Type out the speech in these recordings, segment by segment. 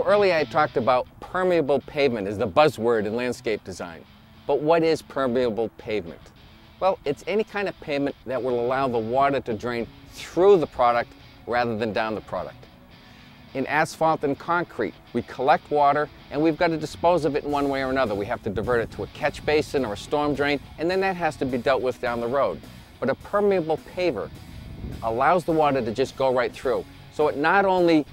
So earlier I talked about permeable pavement as the buzzword in landscape design. But what is permeable pavement? Well, it's any kind of pavement that will allow the water to drain through the product rather than down the product. In asphalt and concrete, we collect water and we've got to dispose of it in one way or another. We have to divert it to a catch basin or a storm drain, and then that has to be dealt with down the road. But a permeable paver allows the water to just go right through. So it not only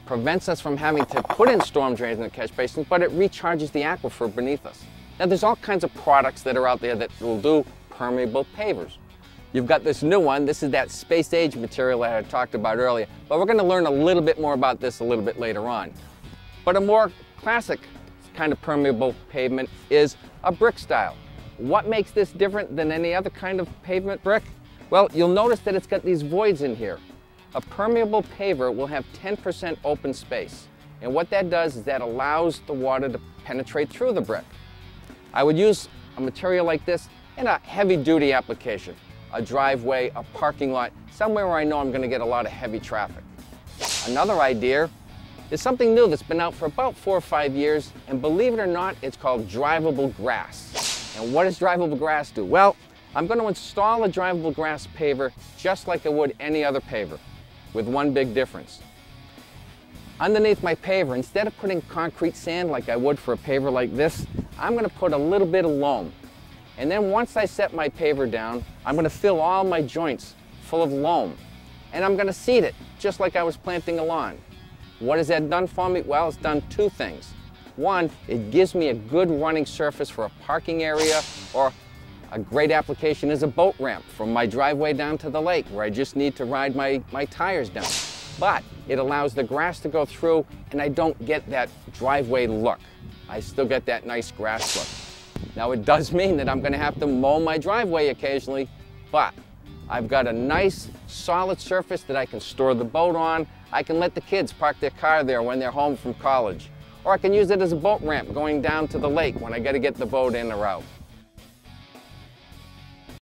prevents us from having to put in storm drains in the catch basins, but it recharges the aquifer beneath us. Now there's all kinds of products that are out there that will do permeable pavers. You've got this new one. This is that space-age material that I talked about earlier, but we're going to learn a little bit more about this a little bit later on. But a more classic kind of permeable pavement is a brick style. What makes this different than any other kind of pavement brick? Well, you'll notice that it's got these voids in here. A permeable paver will have 10% open space, and what that does is that allows the water to penetrate through the brick. I would use a material like this in a heavy-duty application. A driveway, a parking lot, somewhere where I know I'm going to get a lot of heavy traffic. Another idea is something new that's been out for about 4 or 5 years, and believe it or not, it's called drivable grass. And what does drivable grass do? Well, I'm going to install a drivable grass paver just like I would any other paver, with one big difference. Underneath my paver, instead of putting concrete sand like I would for a paver like this, I'm going to put a little bit of loam. And then once I set my paver down, I'm going to fill all my joints full of loam. And I'm going to seed it, just like I was planting a lawn. What has that done for me? Well, it's done 2 things. One, it gives me a good running surface for a parking area, or a great application is a boat ramp from my driveway down to the lake, where I just need to ride my tires down. But it allows the grass to go through, and I don't get that driveway look. I still get that nice grass look. Now it does mean that I'm going to have to mow my driveway occasionally, but I've got a nice solid surface that I can store the boat on. I can let the kids park their car there when they're home from college. Or I can use it as a boat ramp going down to the lake when I got to get the boat in or out.